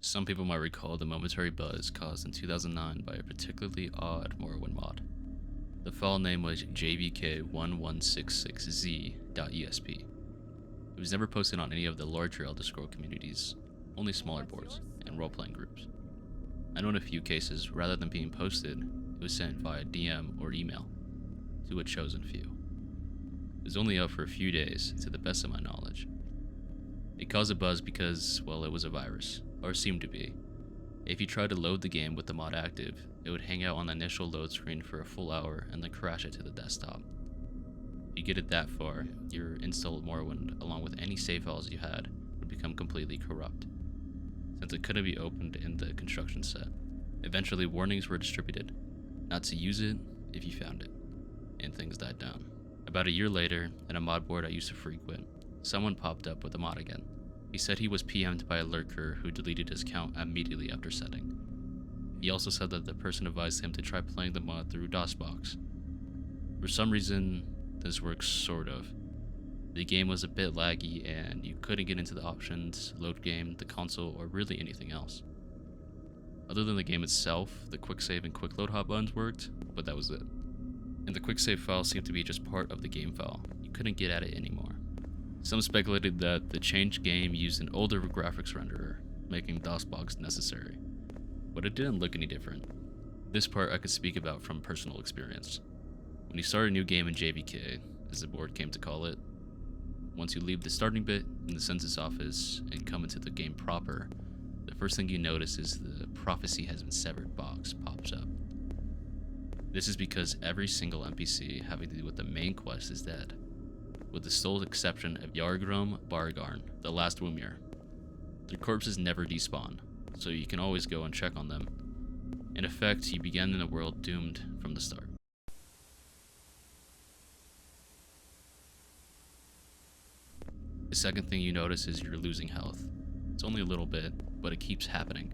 Some people might recall the momentary buzz caused in 2009 by a particularly odd Morrowind mod. The file name was Jvk1166z.esp. It was never posted on any of the larger Elder Scrolls communities, only smaller boards and role-playing groups. I know in a few cases, rather than being posted, it was sent via DM or email to a chosen few. It was only up for a few days, to the best of my knowledge. It caused a buzz because, well, it was a virus, or seemed to be. If you tried to load the game with the mod active, it would hang out on the initial load screen for a full hour and then crash it to the desktop. If you get it that far, your installed Morrowind, along with any save files you had, would become completely corrupt, since it couldn't be opened in the construction set. Eventually, warnings were distributed, not to use it if you found it, and things died down. About a year later, at a mod board I used to frequent, someone popped up with a mod again. He said he was PM'd by a lurker who deleted his account immediately after setting. He also said that the person advised him to try playing the mod through DOSBox. For some reason, this works sort of. The game was a bit laggy and you couldn't get into the options, load game, the console, or really anything else. Other than the game itself, the quick save and quick load hot buttons worked, but that was it. And the quick save file seemed to be just part of the game file. You couldn't get at it anymore. Some speculated that the changed game used an older graphics renderer, making DOSBox necessary, but it didn't look any different. This part I could speak about from personal experience. When you start a new game in JVK, as the board came to call it, once you leave the starting bit in the census office and come into the game proper, the first thing you notice is the prophecy has been severed box pops up. This is because every single NPC having to do with the main quest is dead, with the sole exception of Yargrum Bargarn, the last Woomir. Their corpses never despawn, so you can always go and check on them. In effect, you begin in a world doomed from the start. The second thing you notice is you're losing health. It's only a little bit, but it keeps happening.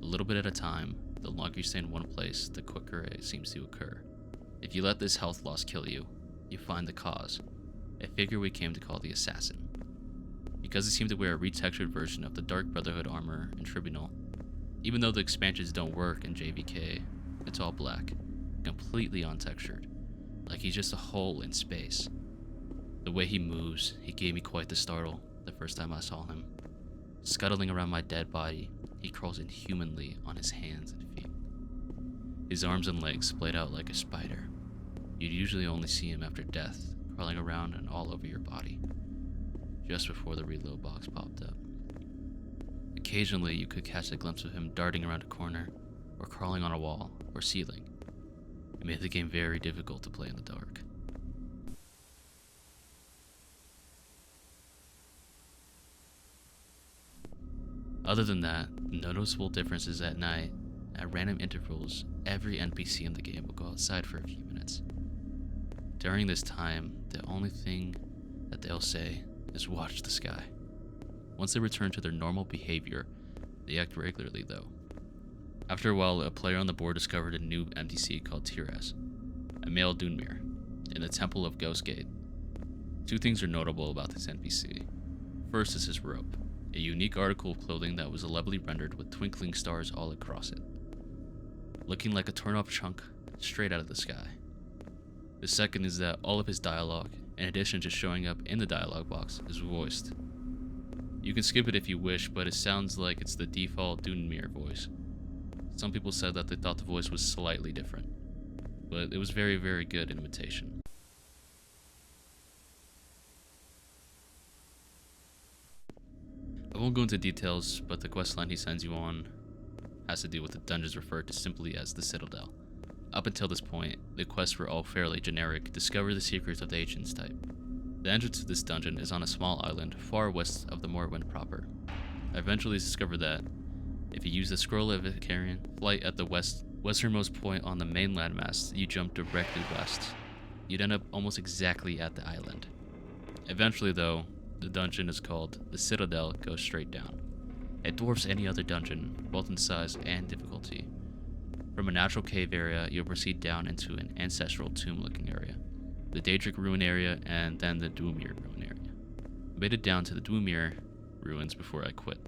A little bit at a time, the longer you stay in one place, the quicker it seems to occur. If you let this health loss kill you, you find the cause, a figure we came to call the Assassin. Because it seemed to wear a retextured version of the Dark Brotherhood armor in Tribunal, even though the expansions don't work in JVK, it's all black, completely untextured, like he's just a hole in space. The way he moves, he gave me quite the startle the first time I saw him. Scuttling around my dead body, he crawls inhumanly on his hands and feet. His arms and legs splayed out like a spider. You'd usually only see him after death, crawling around and all over your body, just before the reload box popped up. Occasionally, you could catch a glimpse of him darting around a corner, or crawling on a wall or ceiling. It made the game very difficult to play in the dark. Other than that, noticeable differences at night. At random intervals, every NPC in the game will go outside for a few minutes. During this time, the only thing that they'll say is watch the sky. Once they return to their normal behavior, they act regularly though. After a while, a player on the board discovered a new NPC called Tiras, a male Dunmir, in the Temple of Ghostgate. Two things are notable about this NPC. First is his robe, a unique article of clothing that was lovely rendered with twinkling stars all across it, looking like a torn off chunk straight out of the sky. The second is that all of his dialogue, in addition to showing up in the dialogue box, is voiced. You can skip it if you wish, but it sounds like it's the default Dunmir voice. Some people said that they thought the voice was slightly different, but it was very, very good in imitation. I won't go into details, but the questline he sends you on has to do with the dungeons referred to simply as the Citadel. Up until this point, the quests were all fairly generic. Discover the secrets of the Ancients type. The entrance to this dungeon is on a small island far west of the Morrowind proper. I eventually discovered that if you use the Scroll of Icarian flight at the westernmost point on the main landmass, you jump directly west. You'd end up almost exactly at the island. Eventually though, the dungeon is called the Citadel goes straight down. It dwarfs any other dungeon, both in size and difficulty. From a natural cave area, you'll proceed down into an ancestral tomb-looking area, the Daedric ruin area, and then the Dwemer ruin area. I made it down to the Dwemer ruins before I quit.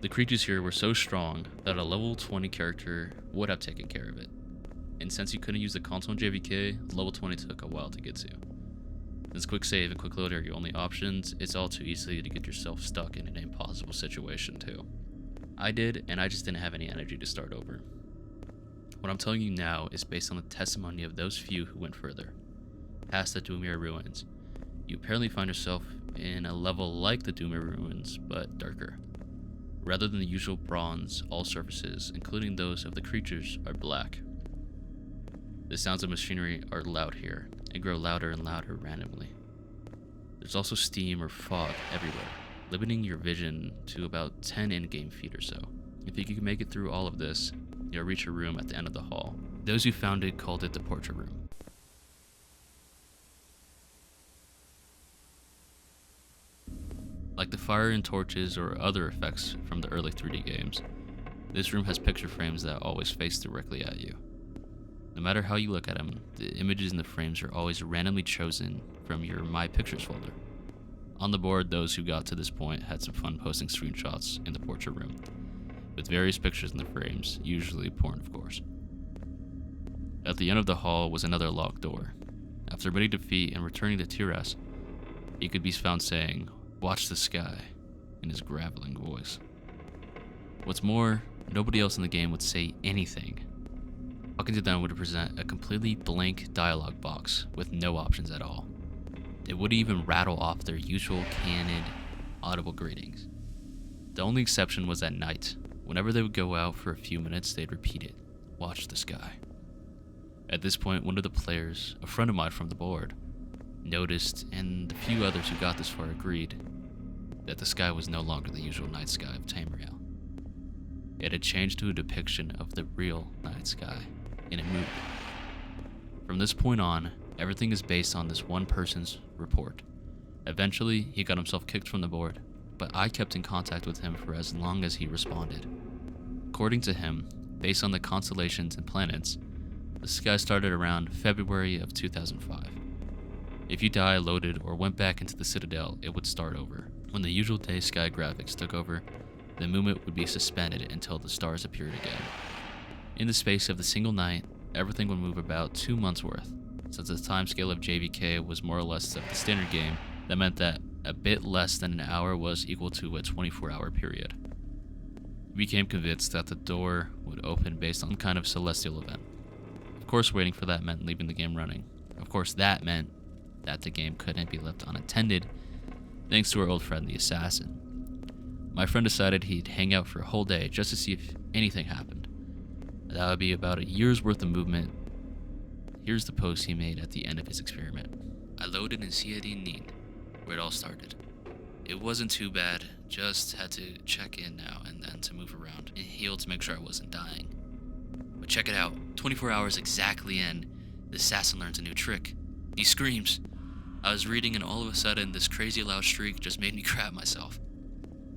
The creatures here were so strong that a level 20 character would have taken care of it. And since you couldn't use the console in JVK, level 20 took a while to get to. Since quick save and quick load are your only options, it's all too easy to get yourself stuck in an impossible situation too. I did, and I just didn't have any energy to start over. What I'm telling you now is based on the testimony of those few who went further. Past the Doomir ruins, you apparently find yourself in a level like the Doomir ruins, but darker. Rather than the usual bronze, all surfaces, including those of the creatures, are black. The sounds of machinery are loud here, and grow louder and louder randomly. There's also steam or fog everywhere, limiting your vision to about 10 in-game feet or so. If you can make it through all of this, you'll reach a room at the end of the hall. Those who found it called it the portrait room. Like the fire and torches or other effects from the early 3D games, this room has picture frames that always face directly at you. No matter how you look at them, the images in the frames are always randomly chosen from your My Pictures folder. On the board, those who got to this point had some fun posting screenshots in the portrait room, with various pictures in the frames, usually porn of course. At the end of the hall was another locked door. After admitting defeat and returning to Tiras, he could be found saying, "Watch the sky," in his graveling voice. What's more, nobody else in the game would say anything. Talking to them would present a completely blank dialogue box with no options at all. They wouldn't even rattle off their usual canned, audible greetings. The only exception was at night. Whenever they would go out for a few minutes, they'd repeat it, "Watch the sky." At this point, one of the players, a friend of mine from the board, noticed, and the few others who got this far agreed, that the sky was no longer the usual night sky of Tamriel. It had changed to a depiction of the real night sky, and it moved. From this point on, everything is based on this one person's report. Eventually, he got himself kicked from the board, but I kept in contact with him for as long as he responded. According to him, based on the constellations and planets, the sky started around February of 2005. If you died, loaded, or went back into the Citadel, it would start over. When the usual day sky graphics took over, the movement would be suspended until the stars appeared again. In the space of the single night, everything would move about 2 months worth. Since the timescale of JVK was more or less of the standard game, that meant that a bit less than an hour was equal to a 24-hour period. He became convinced that the door would open based on some kind of celestial event. Of course, waiting for that meant leaving the game running. Of course, that meant that the game couldn't be left unattended, thanks to our old friend the assassin. My friend decided he'd hang out for a whole day just to see if anything happened. That would be about a year's worth of movement. Here's the post he made at the end of his experiment. I loaded in Ciadin Nin, where it all started. It wasn't too bad, just had to check in now and then to move around and heal to make sure I wasn't dying. But check it out, 24 hours exactly in, the assassin learns a new trick. He screams. I was reading and all of a sudden this crazy loud shriek just made me crap myself.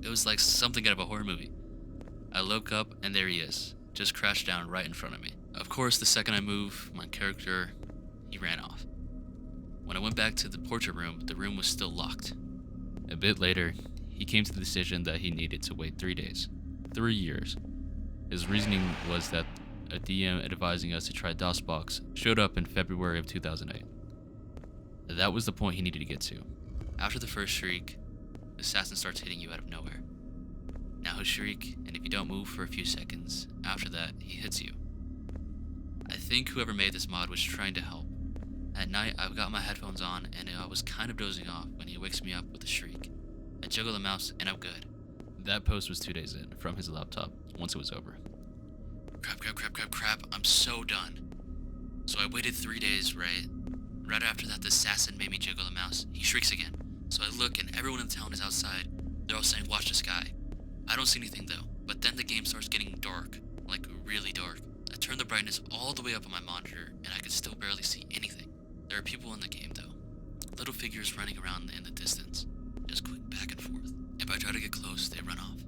It was like something out of a horror movie. I look up and there he is, just crashed down right in front of me. Of course, the second I move, my character, he ran off. When I went back to the portrait room, the room was still locked. A bit later, he came to the decision that he needed to wait 3 days. 3 years. His reasoning was that a DM advising us to try DOSBox showed up in February of 2008. That was the point he needed to get to. After the first shriek, the assassin starts hitting you out of nowhere. Now he'll shriek, and if you don't move for a few seconds, after that, he hits you. I think whoever made this mod was trying to help. At night, I've got my headphones on, and I was kind of dozing off when he wakes me up with a shriek. I juggle the mouse, and I'm good. That post was 2 days in, from his laptop, once it was over. Crap, I'm so done. So I waited 3 days, right? Right after that, the assassin made me jiggle the mouse. He shrieks again. So I look, and everyone in town is outside. They're all saying, "Watch the sky." I don't see anything though, but then the game starts getting dark, like really dark. I turn the brightness all the way up on my monitor, and I can still barely see anything. There are people in the game though. Little figures running around in the distance, just going back and forth. If I try to get close, they run off.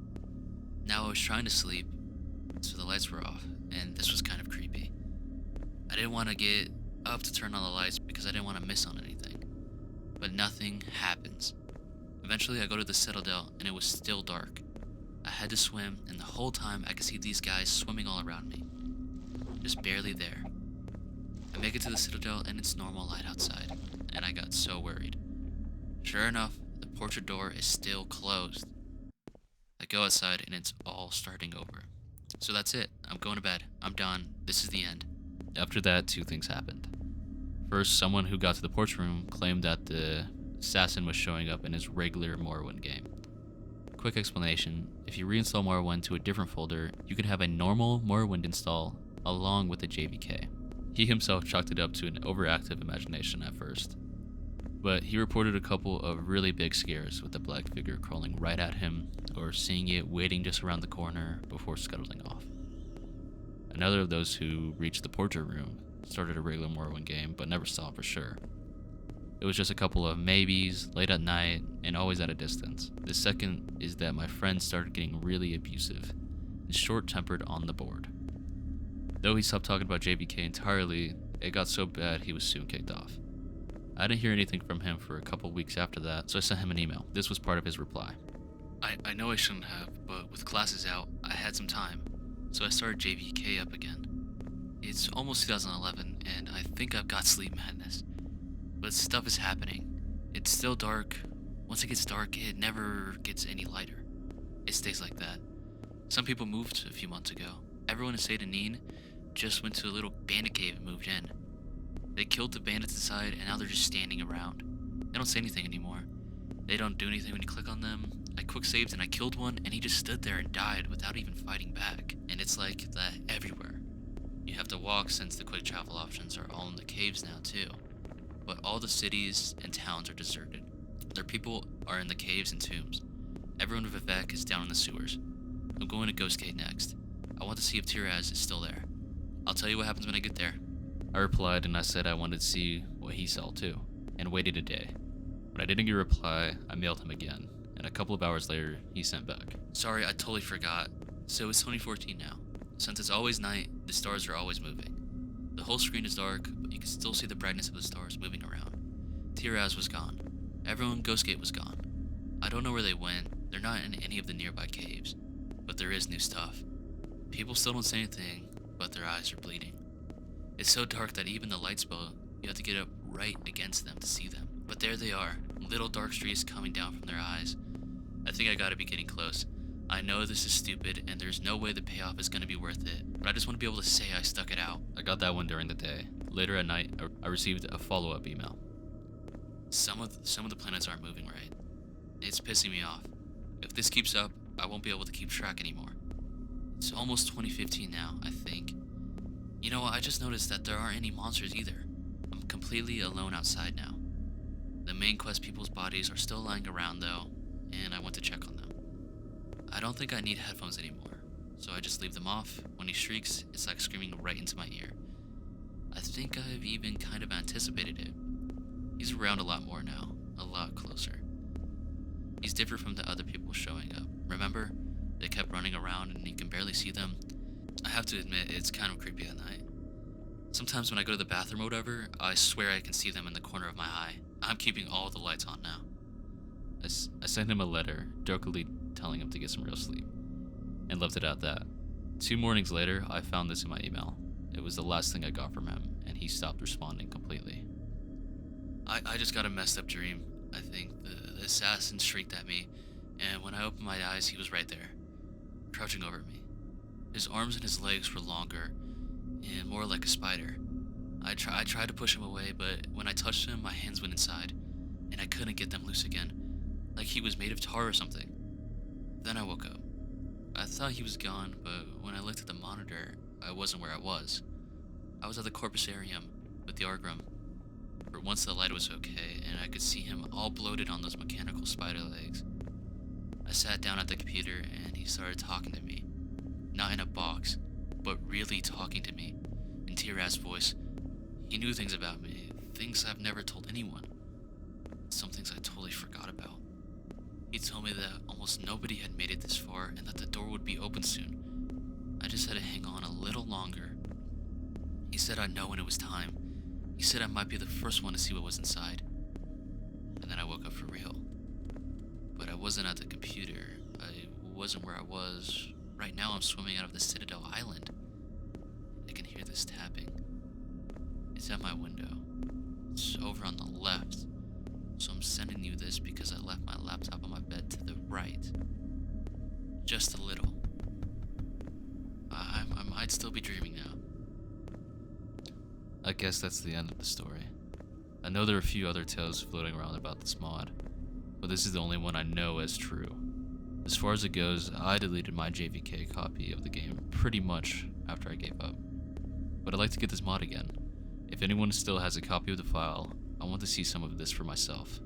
Now I was trying to sleep, so the lights were off, and this was kind of creepy. I didn't want to get up to turn on the lights because I didn't want to miss on anything. But nothing happens. Eventually I go to the Citadel, and it was still dark. I had to swim, and the whole time I could see these guys swimming all around me. Just barely there. I make it to the Citadel and it's normal light outside, and I got so worried. Sure enough, the portrait door is still closed. I go outside and it's all starting over. So that's it. I'm going to bed. I'm done. This is the end. After that, two things happened. First, someone who got to the porch room claimed that the assassin was showing up in his regular Morrowind game. Quick explanation, if you reinstall Morrowind to a different folder, you can have a normal Morrowind install along with the JVK. He himself chalked it up to an overactive imagination at first. But he reported a couple of really big scares with the black figure crawling right at him, or seeing it waiting just around the corner before scuttling off. Another of those who reached the portrait room started a regular Morrowind game, but never saw it for sure. It was just a couple of maybes, late at night, and always at a distance. The second is that my friend started getting really abusive and short-tempered on the board. Though he stopped talking about JVK entirely, it got so bad he was soon kicked off. I didn't hear anything from him for a couple weeks after that, so I sent him an email. This was part of his reply. I know I shouldn't have, but with classes out, I had some time, so I started JVK up again. It's almost 2011, and I think I've got sleep madness. But stuff is happening. It's still dark. Once it gets dark, it never gets any lighter. It stays like that. Some people moved a few months ago. Everyone in St. Anine just went to a little bandit cave and moved in. They killed the bandits inside, and now they're just standing around. They don't say anything anymore. They don't do anything when you click on them. I quick saved and I killed one, and he just stood there and died without even fighting back. And it's like that everywhere. You have to walk since the quick travel options are all in the caves now too. But all the cities and towns are deserted. Their people are in the caves and tombs. Everyone with Jvk is down in the sewers. I'm going to Ghostgate next. I want to see if Tiraz is still there. I'll tell you what happens when I get there. I replied and I said I wanted to see what he saw too, and waited a day. When I didn't get a reply, I mailed him again, and a couple of hours later, he sent back. Sorry, I totally forgot. So it's 2014 now. Since it's always night, the stars are always moving. The whole screen is dark, but you can still see the brightness of the stars moving around. Tiraz was gone. Everyone in Ghostgate was gone. I don't know where they went. They're not in any of the nearby caves. But there is new stuff. People still don't say anything, but their eyes are bleeding. It's so dark that even the light spell, you have to get up right against them to see them. But there they are, little dark streaks coming down from their eyes. I think I gotta be getting close. I know this is stupid, and there's no way the payoff is gonna be worth it, but I just want to be able to say I stuck it out. I got that one during the day. Later at night, I received a follow-up email. Some of the planets aren't moving right. It's pissing me off. If this keeps up, I won't be able to keep track anymore. It's almost 2015 now, I think. You know, I just noticed that there aren't any monsters either. I'm completely alone outside now. The main quest people's bodies are still lying around though, and I went to check on them. I don't think I need headphones anymore, so I just leave them off. When he shrieks, it's like screaming right into my ear. I think I've even kind of anticipated it. He's around a lot more now, a lot closer. He's different from the other people showing up. Remember? They kept running around and you can barely see them. I have to admit, it's kind of creepy at night. Sometimes when I go to the bathroom or whatever, I swear I can see them in the corner of my eye. I'm keeping all the lights on now. I sent him a letter, jokingly telling him to get some real sleep, and left it at that. 2 mornings later, I found this in my email. It was the last thing I got from him, and he stopped responding completely. I just got a messed up dream. I think the assassin shrieked at me, and when I opened my eyes, he was right there, crouching over me. His arms and his legs were longer, and more like a spider. I tried to push him away, but when I touched him, my hands went inside, and I couldn't get them loose again, like he was made of tar or something. Then I woke up. I thought he was gone, but when I looked at the monitor, I wasn't where I was. I was at the Corpusarium with the Argrim. For once the light was okay, and I could see him all bloated on those mechanical spider legs. I sat down at the computer, and he started talking to me. Not in a box, but really talking to me. In Tiraz's voice. He knew things about me, things I've never told anyone. Some things I totally forgot about. He told me that almost nobody had made it this far and that the door would be open soon. I just had to hang on a little longer. He said I'd know when it was time. He said I might be the first one to see what was inside. And then I woke up for real. But I wasn't at the computer. I wasn't where I was, right now I'm swimming out of the Citadel Island. I can hear this tapping. It's at my window. It's over on the left. So I'm sending you this because I left my laptop on my bed to the right. Just a little. I might still be dreaming now. I guess that's the end of the story. I know there are a few other tales floating around about this mod, but this is the only one I know as true. As far as it goes, I deleted my JVK copy of the game pretty much after I gave up. But I'd like to get this mod again. If anyone still has a copy of the file, I want to see some of this for myself.